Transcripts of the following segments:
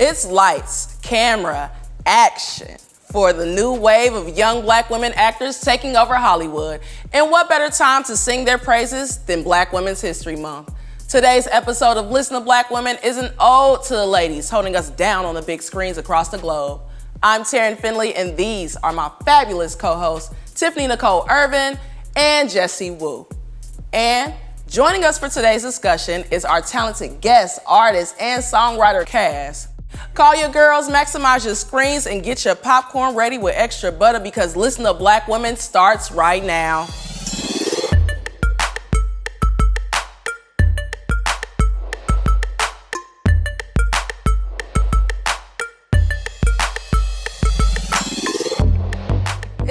It's lights, camera, action for the new wave of young black women actors taking over Hollywood. And what better time to sing their praises than Black Women's History Month? Today's episode of Listen to Black Women is an ode to the ladies holding us down on the big screens across the globe. I'm Taryn Finley, and these are my fabulous co-hosts, Tiffany Nicole Irvin and Jessie Wu. And joining us for today's discussion is our talented guest, artist, and songwriter Cass. Call your girls, maximize your screens, and get your popcorn ready with extra butter because Listen to Black Women starts right now.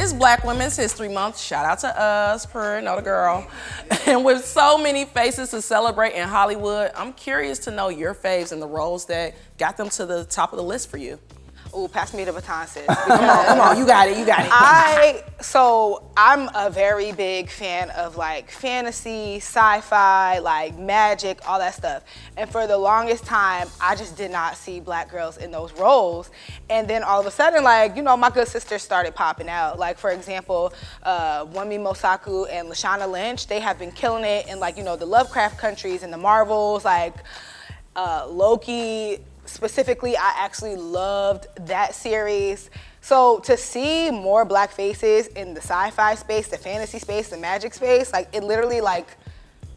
It's Black Women's History Month. Shout out to us, per know the girl. And with so many faces to celebrate in Hollywood, I'm curious to know your faves and the roles that got them to the top of the list for you. Ooh, pass me the baton, sis. Come on, you got it. I'm a very big fan of like fantasy, sci-fi, like magic, all that stuff. And for the longest time, I just did not see black girls in those roles. And then all of a sudden, like, you know, my good sisters started popping out. Like, for example, Wunmi Mosaku and Lashana Lynch, they have been killing it in, like, you know, the Lovecraft countries and the Marvels, like Loki. Specifically, I actually loved that series. So to see more black faces in the sci-fi space, the fantasy space, the magic space, like it literally like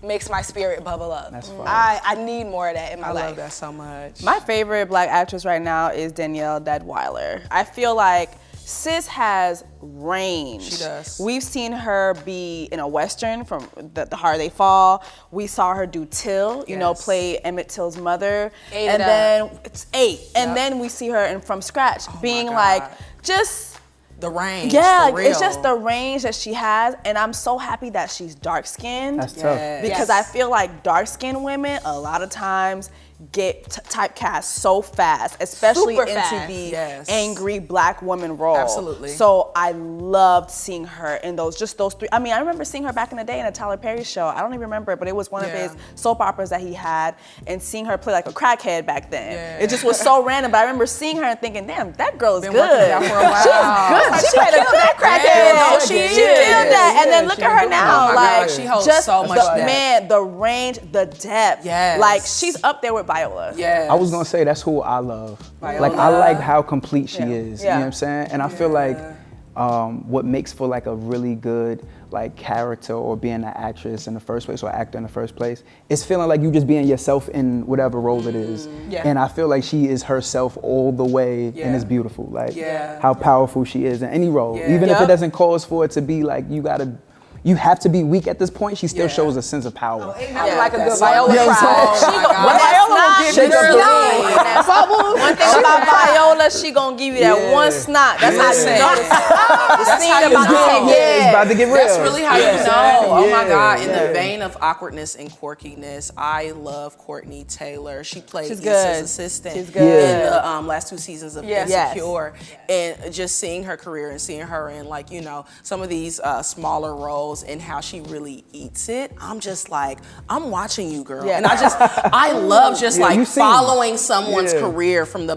makes my spirit bubble up. That's fun. I need more of that in my life. I love that so much. My favorite black actress right now is Danielle Deadwyler. I feel like sis has range. She does. We've seen her be in a Western from the Harder They Fall. We saw her do Till, you know, play Emmett Till's mother. And then we see her in From Scratch being like, just the range. Yeah, for real. it's just the range that she has, and I'm so happy that she's dark-skinned. That's tough. Because I feel like dark-skinned women a lot of times get typecast so fast, especially Super into fast. the angry black woman role. Absolutely. So I loved seeing her in those three. I mean, I remember seeing her back in the day in a Tyler Perry show. I don't even remember it, but it was one of his soap operas that he had, and seeing her play like a crackhead back then. Yeah. It just was so random, but I remember seeing her and thinking, damn, that girl is good. For a while. She's good. She played a good crackhead. She killed that. And then look at her now. Oh like, she holds just so much depth. Man, the range, the depth. Yes. Like, she's up there with Viola. Yes. I was gonna say that's who I love. Viola. Like I like how complete she is. Yeah. You know what I'm saying? And I feel like what makes for like a really good like character or being an actress in the first place or actor in the first place is feeling like you just being yourself in whatever role it is. Yeah. And I feel like she is herself all the way and it's beautiful. Like how powerful she is in any role. Even if it doesn't cause for it to be like you have to be weak at this point, she still shows a sense of power. Like a good Viola Shake up the One thing about Viola, she gonna give you that one snot. That's how you know the scene It's about to get real. That's really how you know. Oh my God. In the vein of awkwardness and quirkiness, I love Courtney Taylor. She played Issa's assistant in the last 2 seasons of Insecure. And just seeing her career and seeing her in like, you know, some of these smaller roles and how she really eats it, I'm just like, I'm watching you, girl. And I love just like following someone's career from the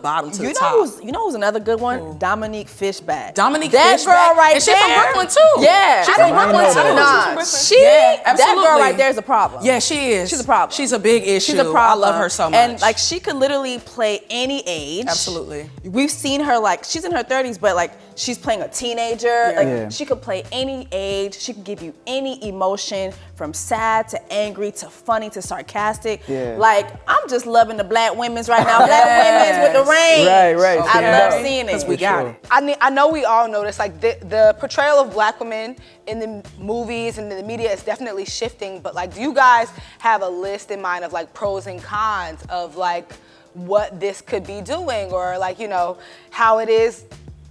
bottom to the top. You know who's another good one? Dominique Fishback. Dominique that Fishback. girl right and she's there. from Brooklyn too. Yeah. She's from Brooklyn too. That girl right there is a problem. Yeah, she is. She's a problem. She's a big issue. She's a problem. I love her so much. And like she could literally play any age. Absolutely. We've seen her like, she's in her 30s, but like she's playing a teenager. She could play any age. She could give you any emotion from sad to angry to funny to sarcastic. Like, I'm just loving the black women's right now. Black women's with the range. Right. I love seeing it. Because we got it. I know we all notice like the portrayal of black women in the movies and in the media is definitely shifting, but like, do you guys have a list in mind of like pros and cons of like what this could be doing, or like, you know, how it is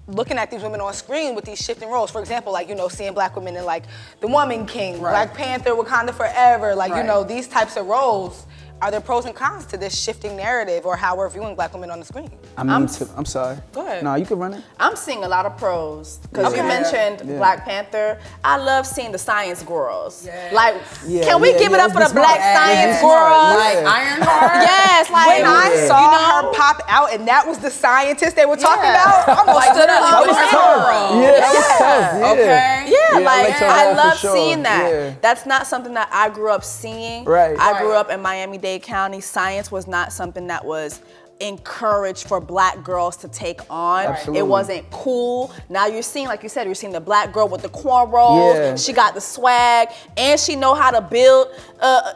looking at these women on screen with these shifting roles? For example, like, you know, seeing black women in like The Woman King, Black Panther, Wakanda Forever, like, you know, these types of roles. are there pros and cons to this shifting narrative or how we're viewing black women on the screen? I'm sorry. Go ahead. No, you can run it. I'm seeing a lot of pros because you mentioned Black Panther. I love seeing the science girls. Like, can we give it up for the black science girls? Like Ironheart? Yes, like When I saw her pop out and that was the scientist they were talking about, I'm like, stood up with her girl. Yeah, that was tough. Yeah. Okay. Yeah, like I love for sure. seeing that. Yeah. That's not something that I grew up seeing. Right. I grew up in Miami-Dade County. Science was not something that was encouraged for black girls to take on. Absolutely. It wasn't cool. Now you're seeing, like you said, you're seeing the black girl with the cornrows. Yeah. She got the swag, and she know how to build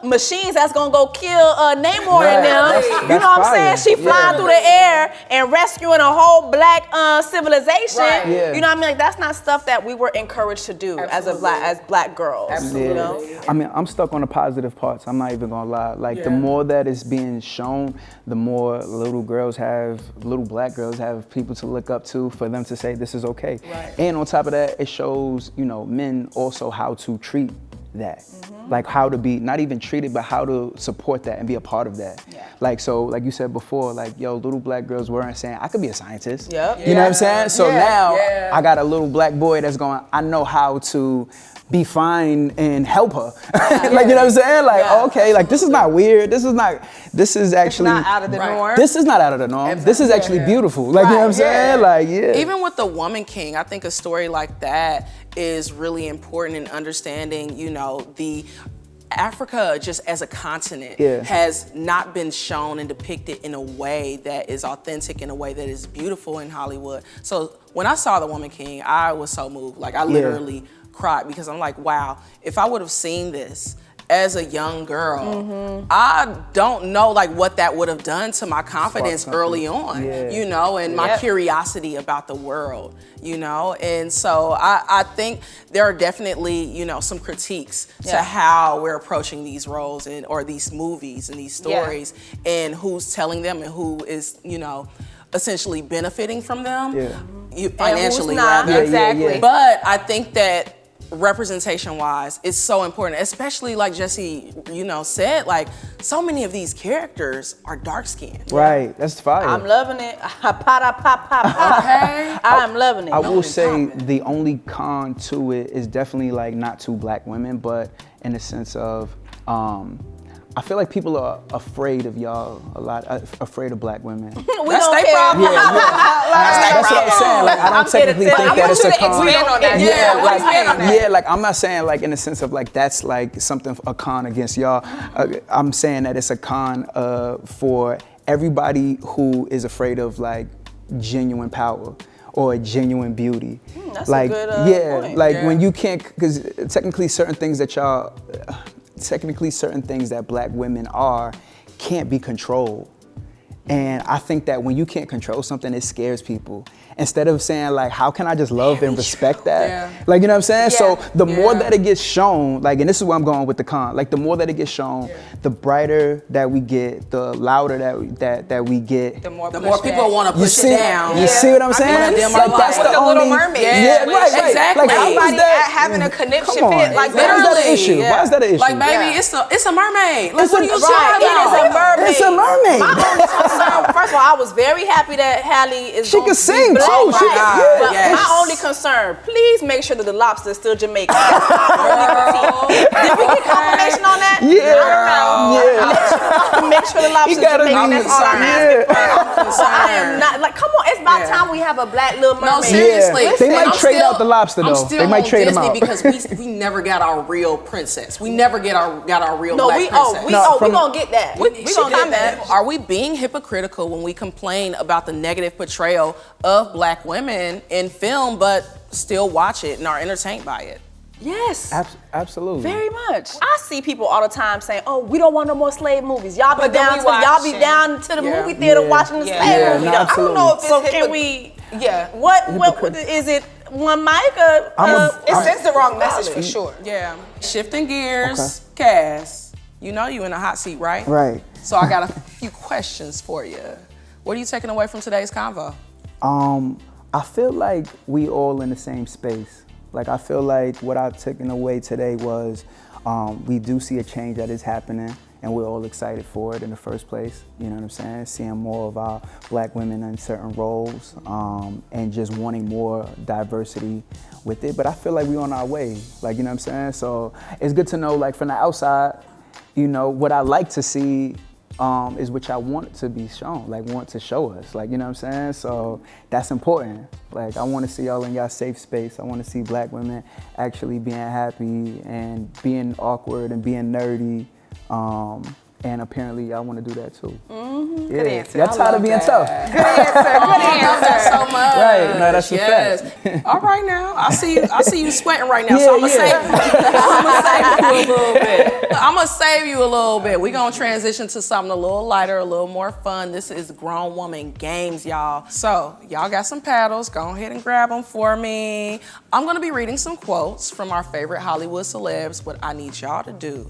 machines that's gonna go kill Namor and them. You know what I'm saying? She flying through the air and rescuing a whole black civilization. Right. Yeah. You know what I mean? Like that's not stuff that we were encouraged to do as black girls. Absolutely. You know? I mean, I'm stuck on the positive parts. I'm not even gonna lie. Like the more that is being shown, the more little black girls have people to look up to for them to say this is okay. Right. And on top of that, it shows, men also how to treat that. Like how to be, not even treated, but how to support that and be a part of that. Yeah. Like, so, like you said before, like, little black girls weren't saying, I could be a scientist. Yep. You know what I'm saying? So now Yeah. I got a little black boy that's going, I know how to be fine and help her. Like, you know what I'm saying? Like, okay, like this is not weird. This is actually not out of the norm. This is not out of the norm. This is actually beautiful. Like, you know what I'm saying? Like, Even with the Woman King, I think a story like that is really important in understanding, the Africa just as a continent has not been shown and depicted in a way that is authentic, in a way that is beautiful in Hollywood. So when I saw The Woman King, I was so moved. Like I literally cried because I'm like, wow, if I would have seen this as a young girl, I don't know like what that would have done to my confidence early on, and my curiosity about the world, and so I think there are definitely, some critiques to how we're approaching these roles or these movies and these stories and who's telling them and who is, essentially benefiting from them financially rather. Exactly. But I think that representation-wise, it's so important, especially like Jesse, said, like so many of these characters are dark-skinned. Right, that's fire. I'm loving it. Okay. I'm loving it. I will say the only con to it is definitely like not two black women, but in the sense of, I feel like people are afraid of y'all a lot, afraid of black women. That's their problem. That's what I'm saying. Like, I don't technically think that it's a con. Like, I'm not saying like in the sense of like that's like something, a con against y'all. I'm saying that it's a con for everybody who is afraid of like genuine power or genuine beauty. That's like, a good point. When you can't, because technically certain things that black women are can't be controlled. And I think that when you can't control something, it scares people. Instead of saying like, how can I just love and respect that? Yeah. Like, you know what I'm saying? So the more that it gets shown, like, and this is where I'm going with the con, like the more that it gets shown, the brighter that we get, the louder that we get. the more people want to push it down. You see what I'm saying? Like that's the Little Mermaid. Right. Exactly. Like, how is Everybody that? having a conniption Come on. fit. Like, Why is that an literally, issue? Why is that an issue? Like, baby, it's a mermaid. Like, what are you Right, talking it is about? a mermaid. It's a mermaid. My only concern, first of all, I was very happy that Halle is She can sing too. But Yes. my only concern, please make sure that the lobster is still Jamaican. Did we get confirmation on that? Yeah. I don't know. Make sure the lobster is Jamaican. That's all I'm asking. I am not, like, come on, it's about time we have a black Little Mermaid. No, seriously. They might I'm trade still- out the lobster though. I'm still They might on trade Disney them out. because we never got our real princess. We never got our real No, black we princess. we gonna get that. We gonna get that. Are we being hypocritical when we complain about the negative portrayal of black women in film, but still watch it and are entertained by it? Yes. Absolutely. Very much. I see people all the time saying, "Oh, we don't want no more slave movies. Y'all be But then down we to y'all be watching. down to the movie theater watching the slave movie." no, though. absolutely. I don't know if it's So can we? What is it? One mic or? It sends the wrong message for sure. Yeah. Shifting gears, Cass, you in a hot seat, right? Right. So I got a few questions for you. What are you taking away from today's convo? I feel like we all in the same space. Like, I feel like what I've taken away today was we do see a change that is happening and we're all excited for it in the first place. You know what I'm saying? Seeing more of our black women in certain roles, and just wanting more diversity with it. But I feel like we're on our way, like, you know what I'm saying? So it's good to know, like, from the outside, you know, what I like to see is what I want to be shown, like, want to show us, like, you know what I'm saying? So that's important. Like, I want to see y'all in y'all safe space. I want to see black women actually being happy and being awkward and being nerdy. And apparently I want to do that too. Mm-hmm. Good answer. Y'all tired of being tough. Good answer. Good answer. So much. Right. No, that's a fact. All right now. I see you sweating right now. So I'm gonna save you a little bit. I'm gonna save you a little bit. We're gonna transition to something a little lighter, a little more fun. This is Grown Woman Games, y'all. So y'all got some paddles. Go ahead and grab them for me. I'm gonna be reading some quotes from our favorite Hollywood celebs. What I need y'all to do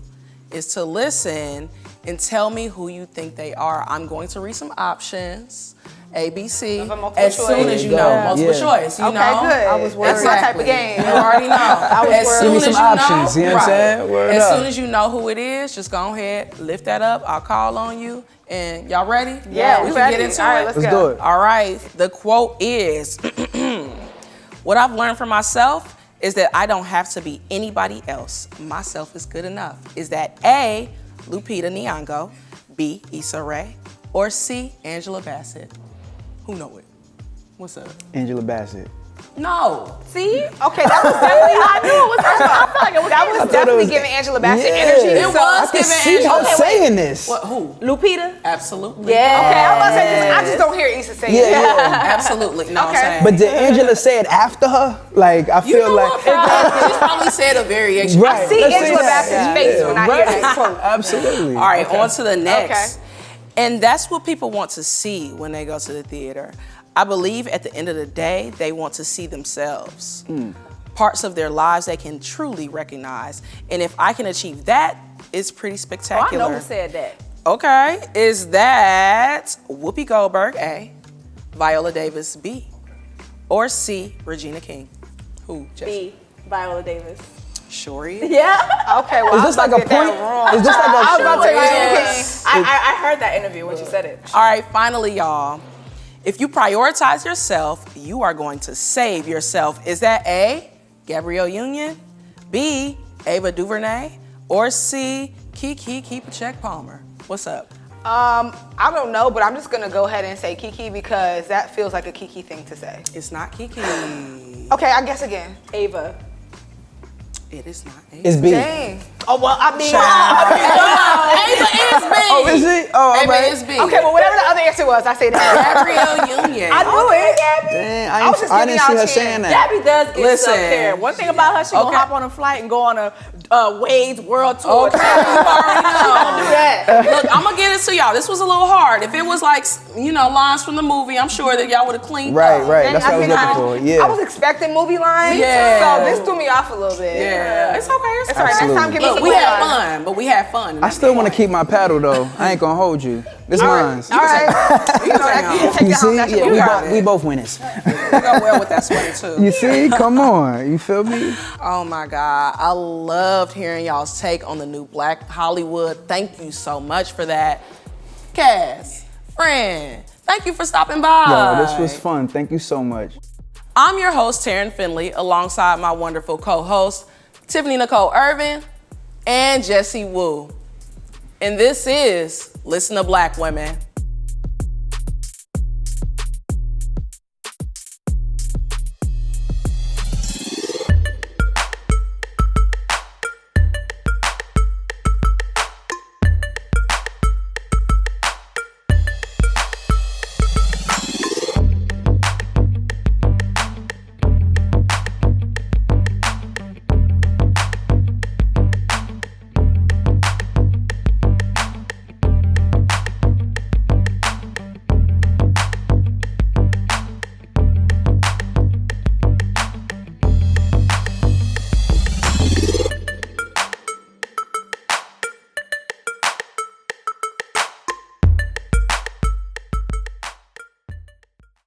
is to listen and tell me who you think they are. I'm going to read some options, A, B, C, as soon as you know. Multiple choice, you know. Okay, good. I was worried. That's my type of game. You already know. As soon as you options, you know what I'm saying? As soon as you know who it is, just go ahead, lift that up. I'll call on you. And y'all ready? Yeah, we can ready. Get into it. All right, let's do it. All right, the quote is, what I've learned for myself is that I don't have to be anybody else. Myself is good enough. Is that A, Lupita Nyong'o, B, Issa Rae, or C, Angela Bassett? Who know it? What's up? Angela Bassett. No. See? Okay, that was definitely, I knew it was, I feel like it was, that was definitely giving Angela Bassett energy. It was I can giving see Angela. her saying this. What, who? Lupita? Absolutely. Yeah. Okay, I was about to say, I just don't hear Issa saying it. Yeah. Absolutely. No, I'm Okay. saying. But did Angela say it after her? Like, I You feel know like. what, probably, she's probably said a variation. Right. I see Let's say Angela that. Bassett's face when I hear that quote. Absolutely. All right, on to the next. Okay. And that's what people want to see when they go to the theater. I believe at the end of the day, they want to see themselves. Parts of their lives they can truly recognize. And if I can achieve that, it's pretty Oh, I spectacular. know who said that. Okay, is that Whoopi Goldberg, A, Viola Davis, B, or C, Regina King? Who, Jess? B, Viola Davis. Shorey? Yeah. Okay, well, Is this like a point? Is this like I was a about to say Yes. I heard that interview when she said it. All right, finally, y'all. If you prioritize yourself, you are going to save yourself. Is that A, Gabrielle Union, B, Ava DuVernay, or C, Kiki Keep a Check Palmer? What's up? I don't know, but I'm just gonna go ahead and say Kiki because that feels like a Kiki thing to say. It's not Kiki. Okay, I guess again. Ava. It is not A. It's B. Dang. Oh, well, I mean. Ava is B. Oh, is it? Oh, Ava right. is B. Okay, well, whatever the other answer was, I say that. Gabrielle Union. I knew it. Dang, I was just I giving didn't see y'all her a saying chance. that. Gabby does get Listen. self-care. One thing about her, she gonna Okay. hop on a flight and go on a Wade's World Tour. Okay, you already know. Do that. Look, I'm gonna get it to y'all. This was a little hard. If it was like, you know, lines from the movie, I'm sure that y'all would have cleaned Right, up. right. That's what I was looking for. I Yeah. was expecting movie lines, Yeah. so this threw me off a little bit. Yeah, it's okay. It's It's all right. okay. Next time, give me Look, some we movie had lines. fun, but we had fun. I still want to keep my paddle though. I ain't gonna hold you. This mine's. All right. You know, you can take You that home. see? That's Yeah, your we movie. both, we both winners. You go well with that sweater too. You see? Come on. You feel me? Oh my God, I loved hearing y'all's take on the new Black Hollywood. Thank you so much for that. Cass, friend, thank you for stopping by. Yo, this was fun. Thank you so much. I'm your host, Taryn Finley, alongside my wonderful co-host, Tiffany Nicole Irvin and Jessie Wu. And this is Listen to Black Women.